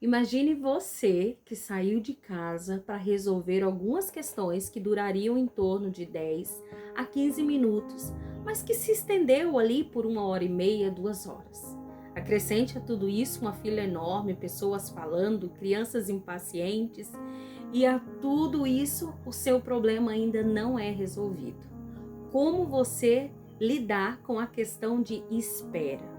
Imagine você que saiu de casa para resolver algumas questões que durariam em torno de 10 a 15 minutos, mas que se estendeu ali por 1 hora e meia, 2 horas. Acrescente a tudo isso uma fila enorme, pessoas falando, crianças impacientes, e a tudo isso o seu problema ainda não é resolvido. Como você lidar com a questão de espera?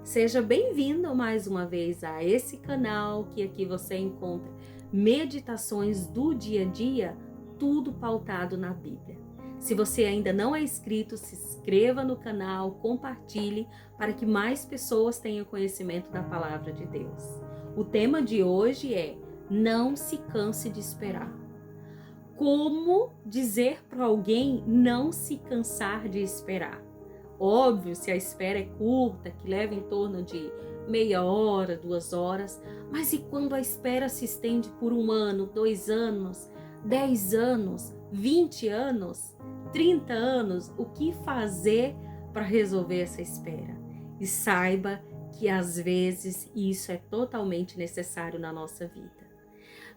Seja bem-vindo mais uma vez a esse canal, que aqui você encontra meditações do dia a dia, tudo pautado na Bíblia. Se você ainda não é inscrito, se inscreva no canal, compartilhe para que mais pessoas tenham conhecimento da palavra de Deus. O tema de hoje é: não se canse de esperar. Como dizer para alguém não se cansar de esperar? Óbvio, se a espera é curta, que leva em torno de meia hora, 2 horas, mas e quando a espera se estende por 1 ano, 2 anos, 10 anos, 20 anos, 30 anos? O que fazer para resolver essa espera? E saiba que às vezes isso é totalmente necessário na nossa vida.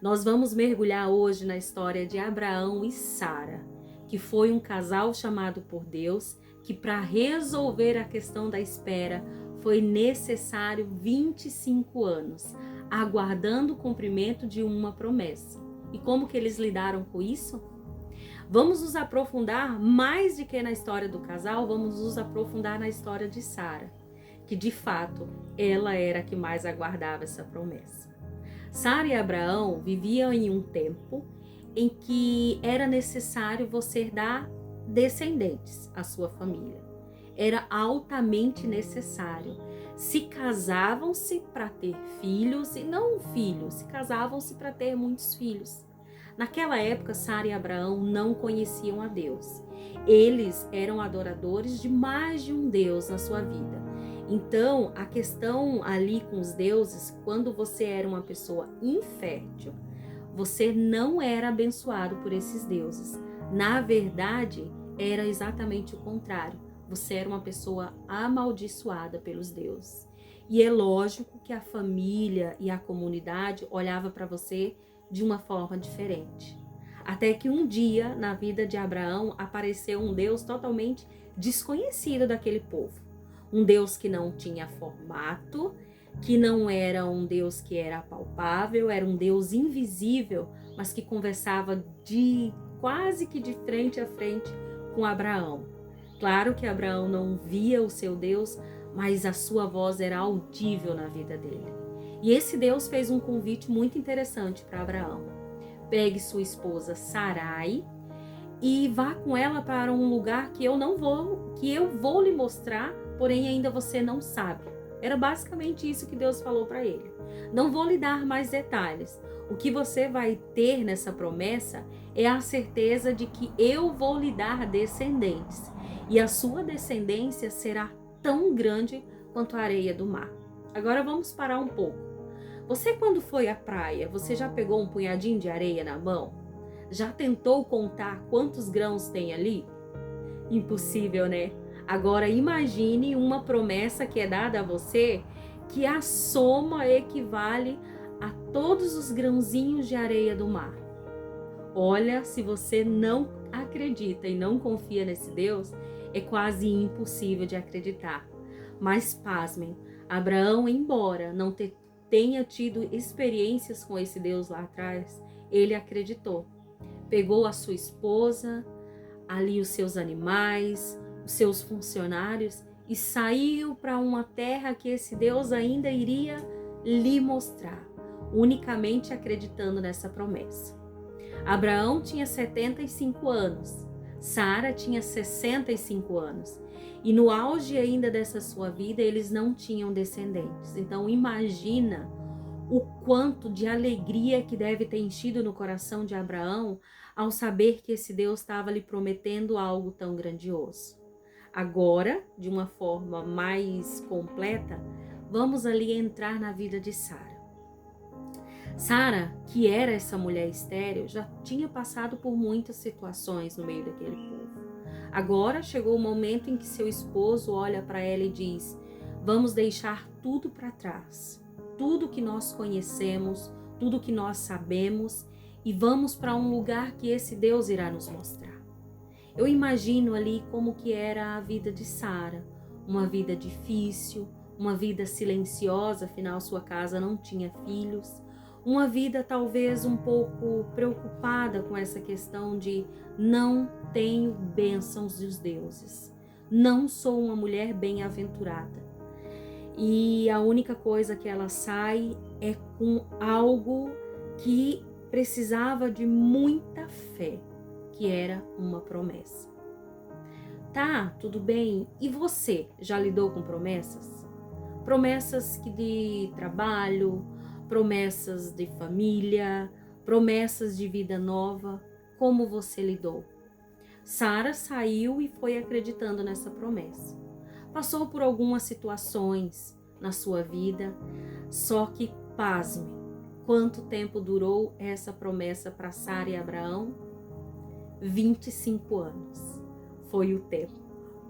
Nós vamos mergulhar hoje na história de Abraão e Sara, que foi um casal chamado por Deus, que para resolver a questão da espera foi necessário 25 anos, aguardando o cumprimento de uma promessa. E como que eles lidaram com isso? Vamos nos aprofundar mais do que na história do casal, vamos nos aprofundar na história de Sara, que de fato ela era a que mais aguardava essa promessa. Sara e Abraão viviam em um tempo em que era necessário você dar descendentes à sua família. Era altamente necessário. Se casavam-se para ter filhos e não filhos, se casavam-se para ter muitos filhos. Naquela época, Sara e Abraão não conheciam a Deus. Eles eram adoradores de mais de um Deus na sua vida. Então, a questão ali com os deuses, quando você era uma pessoa infértil, você não era abençoado por esses deuses. Na verdade, era exatamente o contrário. Você era uma pessoa amaldiçoada pelos deuses. E é lógico que a família e a comunidade olhava para você de uma forma diferente. Até que um dia, na vida de Abraão, apareceu um Deus totalmente desconhecido daquele povo. Um Deus que não tinha formato, que não era um Deus que era palpável, era um Deus invisível, mas que conversava quase que de frente a frente com Abraão. Claro que Abraão não via o seu Deus, mas a sua voz era audível na vida dele. E esse Deus fez um convite muito interessante para Abraão. Pegue sua esposa Sarai e vá com ela para um lugar que eu vou lhe mostrar, porém ainda você não sabe. Era basicamente isso que Deus falou para ele. Não vou lhe dar mais detalhes. O que você vai ter nessa promessa é a certeza de que eu vou lhe dar descendentes. E a sua descendência será tão grande quanto a areia do mar. Agora vamos parar um pouco. Você, quando foi à praia, você já pegou um punhadinho de areia na mão? Já tentou contar quantos grãos tem ali? Impossível, né? Agora imagine uma promessa que é dada a você, que a soma equivale a todos os grãozinhos de areia do mar. Olha, se você não acredita e não confia nesse Deus, é quase impossível de acreditar. Mas pasmem, Abraão, embora não tenha tido experiências com esse Deus lá atrás, ele acreditou. Pegou a sua esposa, ali os seus animais, os seus funcionários e saiu para uma terra que esse Deus ainda iria lhe mostrar, unicamente acreditando nessa promessa. Abraão tinha 75 anos, Sara tinha 65 anos e no auge ainda dessa sua vida eles não tinham descendentes. Então imagina o quanto de alegria que deve ter enchido no coração de Abraão ao saber que esse Deus estava lhe prometendo algo tão grandioso. Agora, de uma forma mais completa, vamos ali entrar na vida de Sara. Sara, que era essa mulher estéril, já tinha passado por muitas situações no meio daquele povo. Agora chegou o momento em que seu esposo olha para ela e diz: vamos deixar tudo para trás. tudo que nós conhecemos, tudo que nós sabemos e vamos para um lugar que esse Deus irá nos mostrar. Eu imagino ali como que era a vida de Sara, uma vida difícil, uma vida silenciosa, afinal sua casa não tinha filhos, uma vida talvez um pouco preocupada com essa questão de não tenho bênçãos dos deuses, não sou uma mulher bem-aventurada. E a única coisa que ela sai é com algo que precisava de muita fé, que era uma promessa. Tá, tudo bem. E você já lidou com promessas? Promessas de trabalho, promessas de família, promessas de vida nova. Como você lidou? Sara saiu e foi acreditando nessa promessa. Passou por algumas situações na sua vida, só que, pasme, quanto tempo durou essa promessa para Sara e Abraão? 25 anos foi o tempo.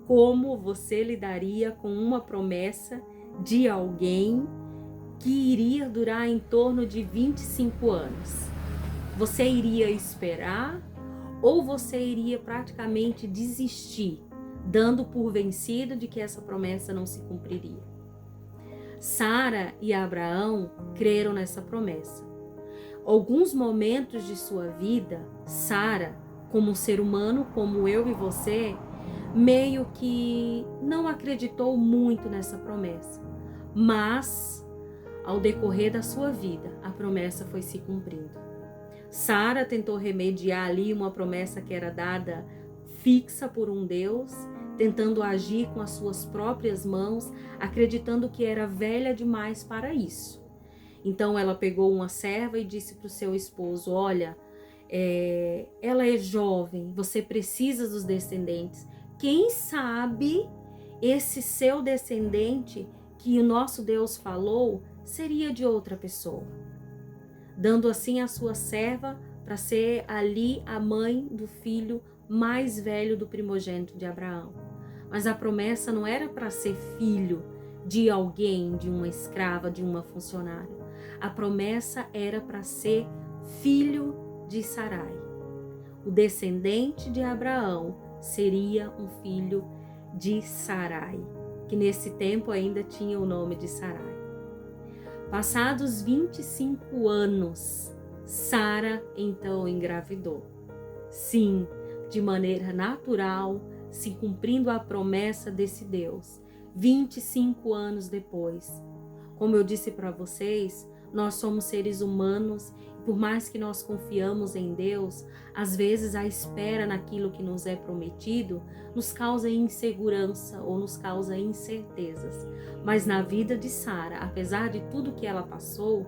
Como você lidaria com uma promessa de alguém que iria durar em torno de 25 anos? Você iria esperar ou você iria praticamente desistir, dando por vencido de que essa promessa não se cumpriria? Sara e Abraão creram nessa promessa. Alguns momentos de sua vida, Sara, como um ser humano, como eu e você, meio que não acreditou muito nessa promessa. Mas, ao decorrer da sua vida, a promessa foi se cumprindo. Sara tentou remediar ali uma promessa que era dada fixa por um Deus, tentando agir com as suas próprias mãos, acreditando que era velha demais para isso. Então ela pegou uma serva e disse para o seu esposo: olha, ela é jovem, você precisa dos descendentes. Quem sabe esse seu descendente que o nosso Deus falou seria de outra pessoa, dando assim a sua serva para ser ali a mãe do filho mais velho do primogênito de Abraão. Mas a promessa não era para ser filho de alguém, de uma escrava, de uma funcionária. A promessa era para ser filho de Sarai. O descendente de Abraão seria um filho de Sarai, que nesse tempo ainda tinha o nome de Sarai. Passados 25 anos, Sara então engravidou. Sim, de maneira natural, se cumprindo a promessa desse Deus. 25 anos depois. Como eu disse para vocês, nós somos seres humanos e por mais que nós confiamos em Deus, às vezes a espera naquilo que nos é prometido nos causa insegurança ou nos causa incertezas. Mas na vida de Sara, apesar de tudo que ela passou,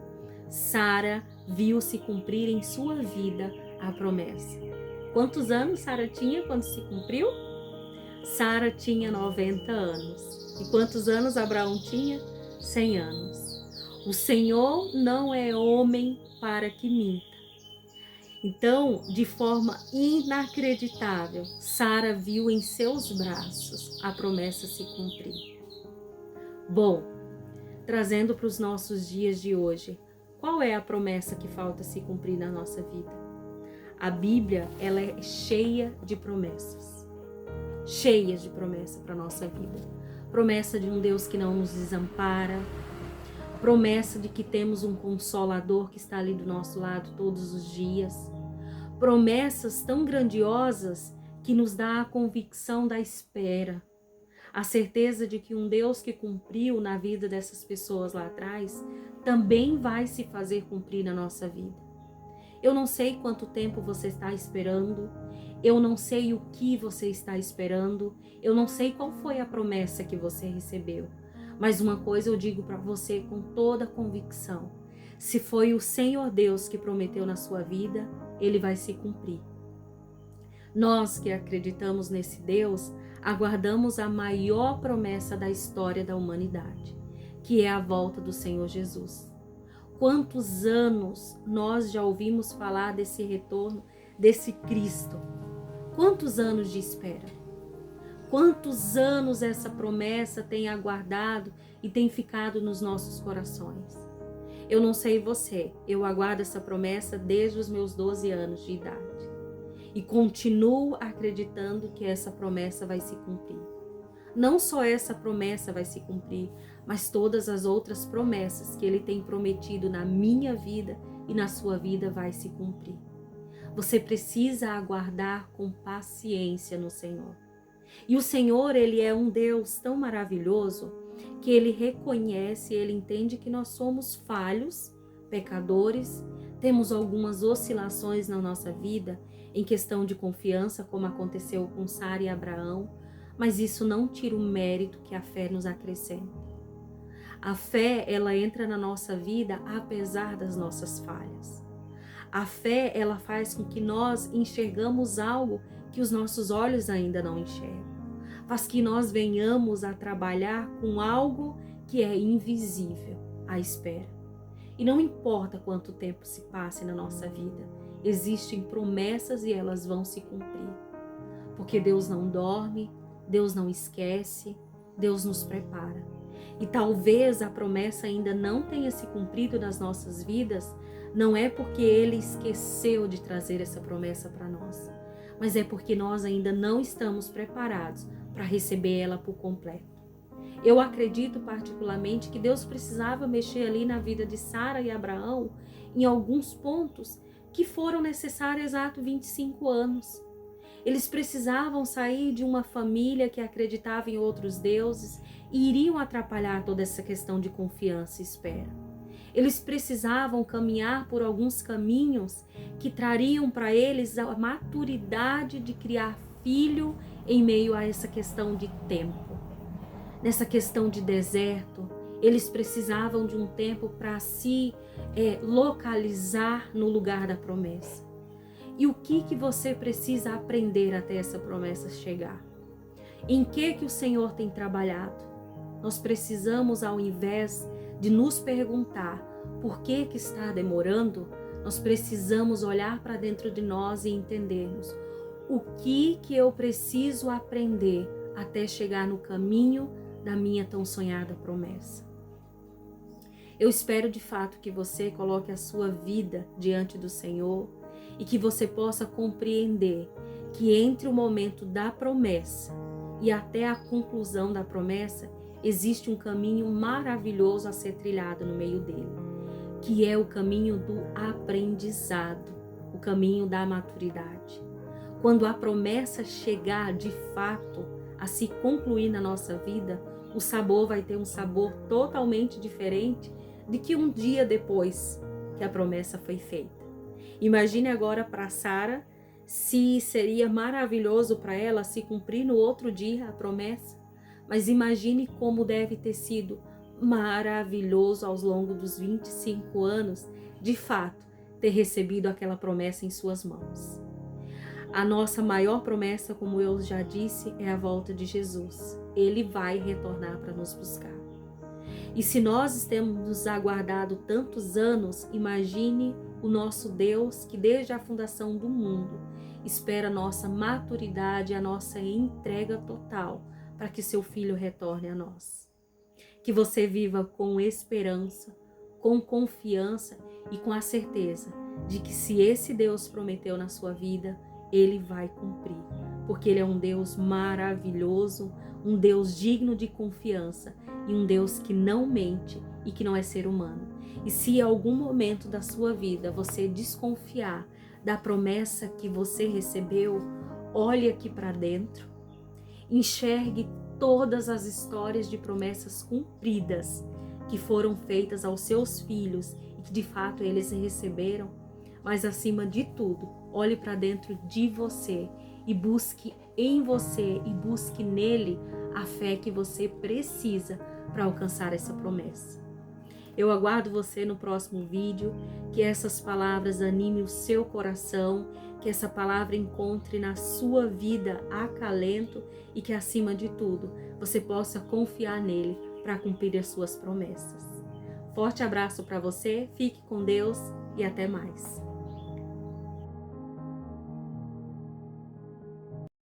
Sara viu se cumprir em sua vida a promessa. Quantos anos Sara tinha quando se cumpriu? Sara tinha 90 anos. E quantos anos Abraão tinha? 100 anos. O Senhor não é homem para que minta. Então, de forma inacreditável, Sara viu em seus braços a promessa se cumprir. Bom, trazendo para os nossos dias de hoje, qual é a promessa que falta se cumprir na nossa vida? A Bíblia, ela é cheia de promessas. Cheias de promessa para a nossa vida. Promessa de um Deus que não nos desampara. Promessa de que temos um Consolador que está ali do nosso lado todos os dias. Promessas tão grandiosas que nos dá a convicção da espera. A certeza de que um Deus que cumpriu na vida dessas pessoas lá atrás também vai se fazer cumprir na nossa vida. Eu não sei quanto tempo você está esperando, eu não sei o que você está esperando, eu não sei qual foi a promessa que você recebeu, mas uma coisa eu digo para você com toda convicção: se foi o Senhor Deus que prometeu na sua vida, Ele vai se cumprir. Nós que acreditamos nesse Deus, aguardamos a maior promessa da história da humanidade, que é a volta do Senhor Jesus. Quantos anos nós já ouvimos falar desse retorno, desse Cristo? Quantos anos de espera? Quantos anos essa promessa tem aguardado e tem ficado nos nossos corações? Eu não sei você, eu aguardo essa promessa desde os meus 12 anos de idade. E continuo acreditando que essa promessa vai se cumprir. Não só essa promessa vai se cumprir, mas todas as outras promessas que Ele tem prometido na minha vida e na sua vida vai se cumprir. Você precisa aguardar com paciência no Senhor. E o Senhor, Ele é um Deus tão maravilhoso que Ele reconhece, Ele entende que nós somos falhos, pecadores, temos algumas oscilações na nossa vida em questão de confiança, como aconteceu com Sara e Abraão, mas isso não tira o mérito que a fé nos acrescenta. A fé, ela entra na nossa vida apesar das nossas falhas. A fé, ela faz com que nós enxergamos algo que os nossos olhos ainda não enxergam. Faz que nós venhamos a trabalhar com algo que é invisível, à espera. E não importa quanto tempo se passe na nossa vida, existem promessas e elas vão se cumprir. Porque Deus não dorme, Deus não esquece, Deus nos prepara. E talvez a promessa ainda não tenha se cumprido nas nossas vidas, não é porque Ele esqueceu de trazer essa promessa para nós, mas é porque nós ainda não estamos preparados para receber ela por completo. Eu acredito particularmente que Deus precisava mexer ali na vida de Sara e Abraão em alguns pontos que foram necessários exato 25 anos. Eles precisavam sair de uma família que acreditava em outros deuses e iriam atrapalhar toda essa questão de confiança e espera. Eles precisavam caminhar por alguns caminhos que trariam para eles a maturidade de criar filho em meio a essa questão de tempo. Nessa questão de deserto, eles precisavam de um tempo para se localizar no lugar da promessa. E o que você precisa aprender até essa promessa chegar? Em que o Senhor tem trabalhado? Nós precisamos, ao invés de nos perguntar por que está demorando, nós precisamos olhar para dentro de nós e entendermos o que eu preciso aprender até chegar no caminho da minha tão sonhada promessa. Eu espero de fato que você coloque a sua vida diante do Senhor e que você possa compreender que entre o momento da promessa e até a conclusão da promessa existe um caminho maravilhoso a ser trilhado no meio dele, que é o caminho do aprendizado, o caminho da maturidade. Quando a promessa chegar de fato a se concluir na nossa vida, o sabor vai ter um sabor totalmente diferente de que um dia depois que a promessa foi feita. Imagine agora para Sara se seria maravilhoso para ela se cumprir no outro dia a promessa, mas imagine como deve ter sido maravilhoso ao longo dos 25 anos, de fato, ter recebido aquela promessa em suas mãos. A nossa maior promessa, como eu já disse, é a volta de Jesus. Ele vai retornar para nos buscar. E se nós temos aguardado tantos anos, imagine o nosso Deus que desde a fundação do mundo espera a nossa maturidade, a nossa entrega total para que seu Filho retorne a nós. Que você viva com esperança, com confiança e com a certeza de que se esse Deus prometeu na sua vida, Ele vai cumprir, porque Ele é um Deus maravilhoso, um Deus digno de confiança e um Deus que não mente e que não é ser humano. E se em algum momento da sua vida você desconfiar da promessa que você recebeu, olhe aqui para dentro, enxergue todas as histórias de promessas cumpridas que foram feitas aos seus filhos e que de fato eles receberam, mas acima de tudo, olhe para dentro de você e busque em você e busque nele a fé que você precisa para alcançar essa promessa. Eu aguardo você no próximo vídeo, que essas palavras animem o seu coração, que essa palavra encontre na sua vida acalento e que acima de tudo você possa confiar nele para cumprir as suas promessas. Forte abraço para você, fique com Deus e até mais.